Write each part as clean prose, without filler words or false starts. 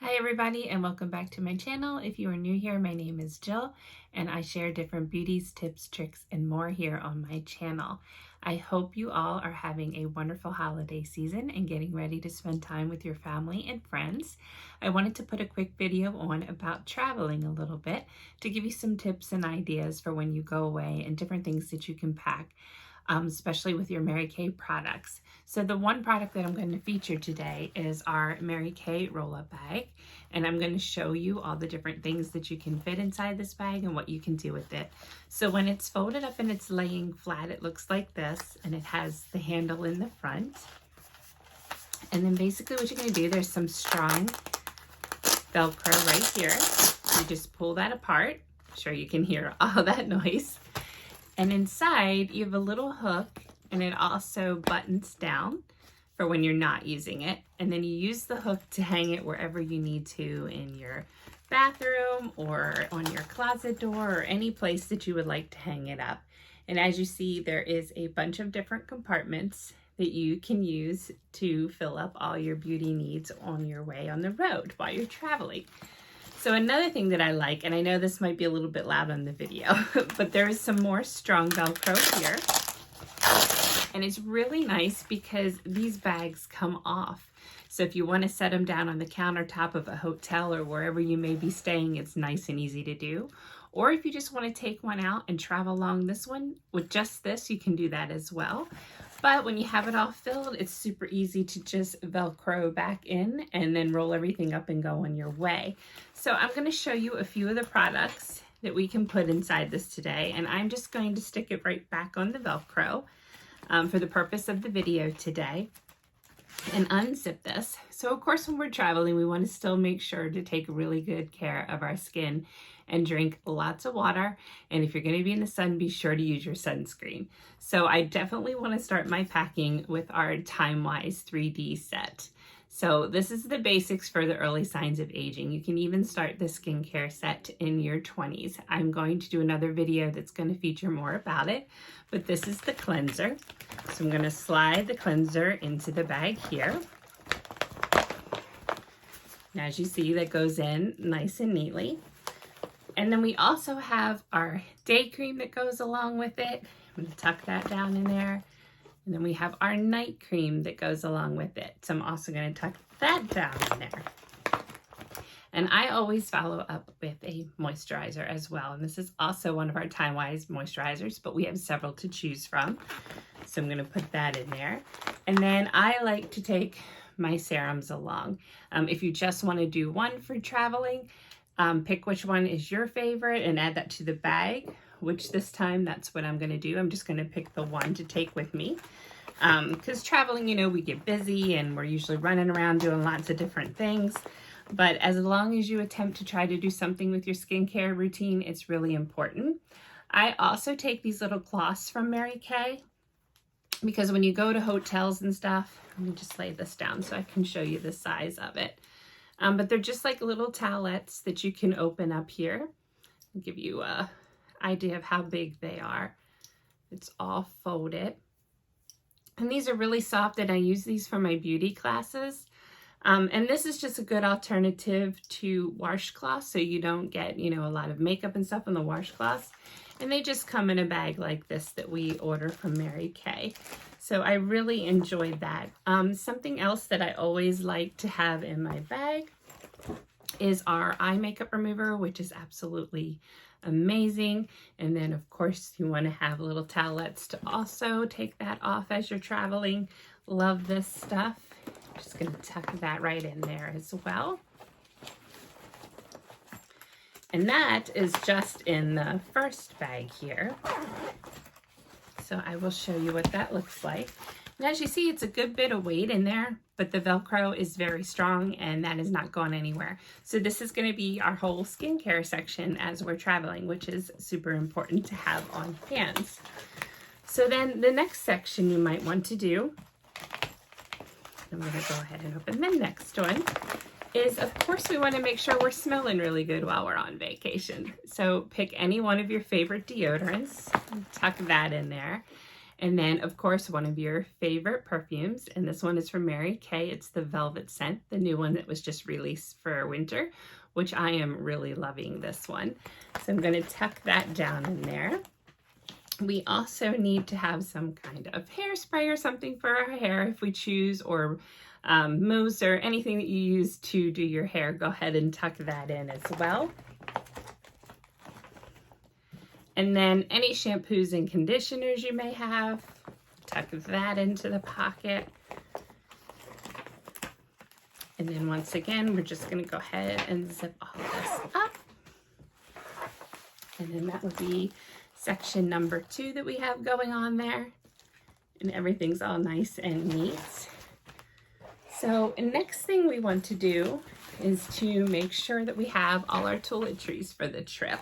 Hi everybody and welcome back to my channel. If you are new here, my name is Jill and I share different beauties, tips, tricks, and more here on my channel. I hope you all are having a wonderful holiday season and getting ready to spend time with your family and friends. I wanted to put a quick video on about traveling a little bit to give you some tips and ideas for when you go away and different things that you can pack. Especially with your Mary Kay products. So the one product that I'm going to feature today is our Mary Kay roll-up bag, and I'm going to show you all the different things that you can fit inside this bag and what you can do with it. So when it's folded up and it's laying flat, it looks like this, and it has the handle in the front. And then basically what you're going to do, there's some strong Velcro right here. You just pull that apart. I'm sure you can hear all that noise. And inside you have a little hook, and it also buttons down for when you're not using it. And then you use the hook to hang it wherever you need to in your bathroom or on your closet door or any place that you would like to hang it up. And as you see, there is a bunch of different compartments that you can use to fill up all your beauty needs on your way on the road while you're traveling. So another thing that I like, and I know this might be a little bit loud on the video, but there is some more strong Velcro here. And it's really nice because these bags come off. So if you want to set them down on the countertop of a hotel or wherever you may be staying, it's nice and easy to do. Or if you just want to take one out and travel along this one with just this, you can do that as well. But when you have it all filled, it's super easy to just Velcro back in and then roll everything up and go on your way. So I'm going to show you a few of the products that we can put inside this today. And I'm just going to stick it right back on the Velcro for the purpose of the video today and unzip this. So of course, when we're traveling, we want to still make sure to take really good care of our skin and drink lots of water. And if you're going to be in the sun, be sure to use your sunscreen. So I definitely want to start my packing with our Time-Wise 3D set. So this is the basics for the early signs of aging. You can even start the skincare set in your 20s. I'm going to do another video that's going to feature more about it, but this is the cleanser. So I'm going to slide the cleanser into the bag here. And as you see, that goes in nice and neatly. And then we also have our day cream that goes along with it. I'm going to tuck that down in there. And then we have our night cream that goes along with it. So I'm also going to tuck that down in there. And I always follow up with a moisturizer as well. And this is also one of our Time-Wise moisturizers, but we have several to choose from. So I'm going to put that in there. And then I like to take my serums along. If you just want to do one for traveling, pick which one is your favorite and add that to the bag, which this time that's what I'm going to do. I'm just going to pick the one to take with me. Because traveling, you know, we get busy and we're usually running around doing lots of different things. But as long as you attempt to try to do something with your skincare routine, it's really important. I also take these little cloths from Mary Kay because when you go to hotels and stuff, let me just lay this down so I can show you the size of it. But they're just like little towelettes that you can open up here. I'll give you an idea of how big they are. It's all folded. And these are really soft, and I use these for my beauty classes. And this is just a good alternative to washcloths, so you don't get, you know, a lot of makeup and stuff on the washcloths. And they just come in a bag like this that we order from Mary Kay. So I really enjoyed that. Something else that I always like to have in my bag is our eye makeup remover, which is absolutely amazing. And then of course you want to have little towelettes to also take that off as you're traveling. Love this stuff. Just going to tuck that right in there as well. And that is just in the first bag here. So I will show you what that looks like. And as you see, it's a good bit of weight in there, but the Velcro is very strong and that is not going anywhere. So this is going to be our whole skincare section as we're traveling, which is super important to have on hand. So then the next section you might want to do, I'm going to go ahead and open the next one, is of course we want to make sure we're smelling really good while we're on vacation. So pick any one of your favorite deodorants, tuck that in there. And then, of course, one of your favorite perfumes, and this one is from Mary Kay. It's the Velvet Scent, the new one that was just released for winter, which I am really loving this one. So I'm going to tuck that down in there. We also need to have some kind of hairspray or something for our hair if we choose, or mousse or anything that you use to do your hair. Go ahead and tuck that in as well. And then any shampoos and conditioners you may have, tuck that into the pocket. And then once again, we're just going to go ahead and zip all this up. And then that would be section number 2 that we have going on there. And everything's all nice and neat. So the next thing we want to do is to make sure that we have all our toiletries for the trip.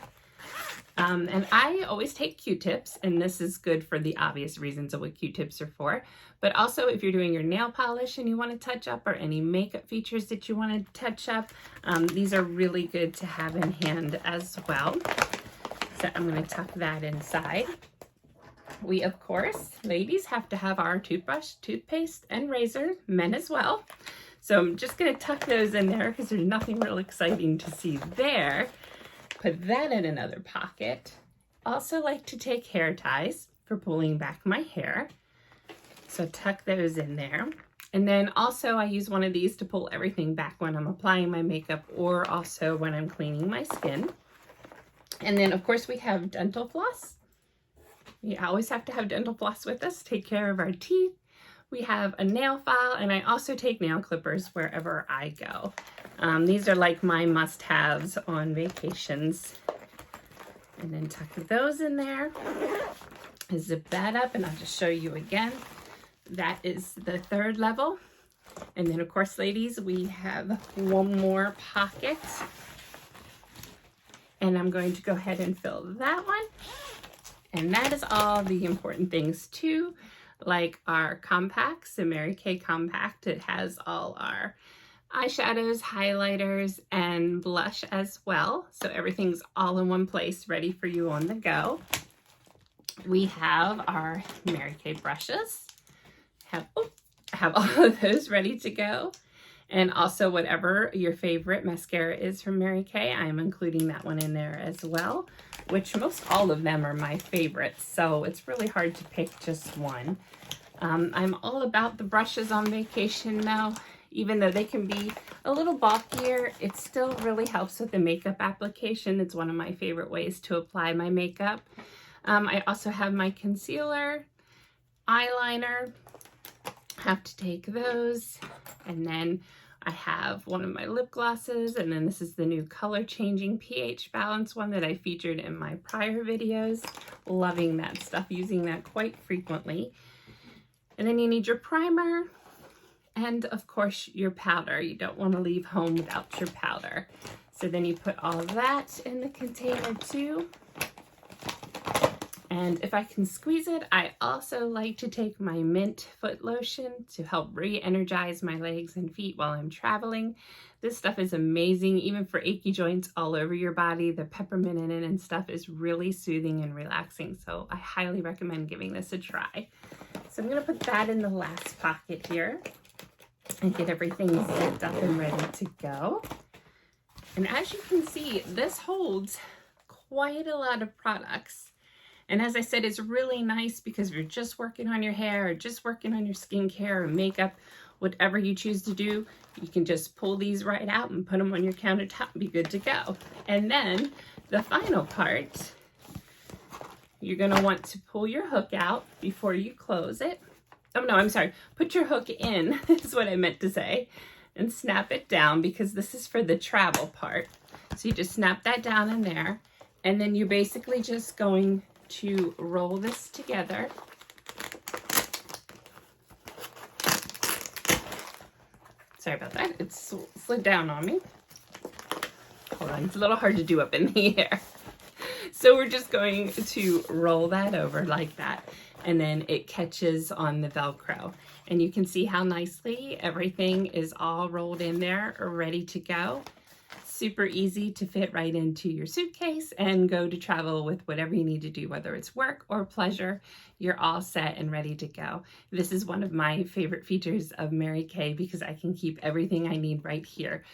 And I always take Q-tips, and this is good for the obvious reasons of what Q-tips are for. But also if you're doing your nail polish and you want to touch up, or any makeup features that you want to touch up, these are really good to have in hand as well. So I'm going to tuck that inside. We, of course, ladies, have to have our toothbrush, toothpaste, and razor, men as well. So I'm just going to tuck those in there because there's nothing real exciting to see there. Put that in another pocket. Also like to take hair ties for pulling back my hair. So tuck those in there. And then also I use one of these to pull everything back when I'm applying my makeup, or also when I'm cleaning my skin. And then of course we have dental floss. We always have to have dental floss with us, take care of our teeth. We have a nail file, and I also take nail clippers wherever I go. These are like my must-haves on vacations. And then tuck those in there. Zip that up, and I'll just show you again. That is the 3rd level. And then of course, ladies, we have one more pocket. And I'm going to go ahead and fill that one. And that is all the important things too, like our compacts, the Mary Kay compact. It has all our eyeshadows, highlighters, and blush as well. So everything's all in one place, ready for you on the go. We have our Mary Kay brushes. Have all of those ready to go. And also whatever your favorite mascara is from Mary Kay, I am including that one in there as well, which most all of them are my favorites. So it's really hard to pick just one. I'm all about the brushes on vacation now. Even though they can be a little bulkier, it still really helps with the makeup application. It's one of my favorite ways to apply my makeup. I also have my concealer, eyeliner, have to take those. And then I have one of my lip glosses, and then this is the new color changing pH balance one that I featured in my prior videos. Loving that stuff, using that quite frequently. And then you need your primer. And of course your powder. You don't want to leave home without your powder. So then you put all of that in the container too. And if I can squeeze it, I also like to take my mint foot lotion to help re-energize my legs and feet while I'm traveling. This stuff is amazing, even for achy joints all over your body. The peppermint in it and stuff is really soothing and relaxing. So I highly recommend giving this a try. So I'm going to put that in the last pocket here and get everything zipped up and ready to go. And as you can see, this holds quite a lot of products. And as I said, it's really nice because if you're just working on your hair or just working on your skincare or makeup, whatever you choose to do, you can just pull these right out and put them on your countertop and be good to go. And then the final part, you're going to want to pull your hook out before you close it. Oh no, I'm sorry. Put your hook in is what I meant to say, and snap it down because this is for the travel part. So you just snap that down in there, and then you're basically just going to roll this together. Sorry about that. It slid down on me. Hold on. It's a little hard to do up in the air. So we're just going to roll that over like that, and then it catches on the Velcro. And you can see how nicely everything is all rolled in there, ready to go. Super easy to fit right into your suitcase and go to travel with whatever you need to do, whether it's work or pleasure. You're all set and ready to go. This is one of my favorite features of Mary Kay because I can keep everything I need right here.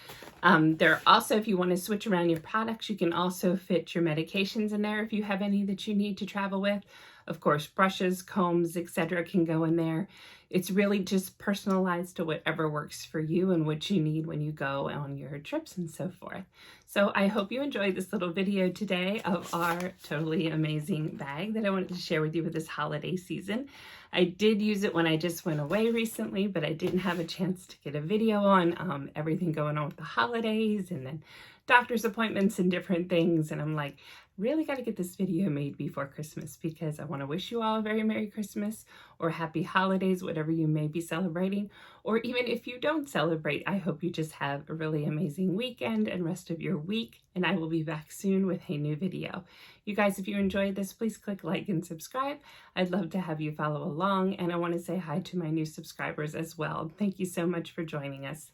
There are also, if you want to switch around your products, you can also fit your medications in there if you have any that you need to travel with. Of course, brushes, combs, etc. can go in there. It's really just personalized to whatever works for you and what you need when you go on your trips and so forth. So I hope you enjoyed this little video today of our totally amazing bag that I wanted to share with you with this holiday season. I did use it when I just went away recently, but I didn't have a chance to get a video on everything going on with the holidays and then doctor's appointments and different things. And I'm like, really got to get this video made before Christmas because I want to wish you all a very Merry Christmas or Happy Holidays, whatever you may be celebrating. Or even if you don't celebrate, I hope you just have a really amazing weekend and rest of your week. And I will be back soon with a new video. You guys, if you enjoyed this, please click like and subscribe. I'd love to have you follow along. And I want to say hi to my new subscribers as well. Thank you so much for joining us.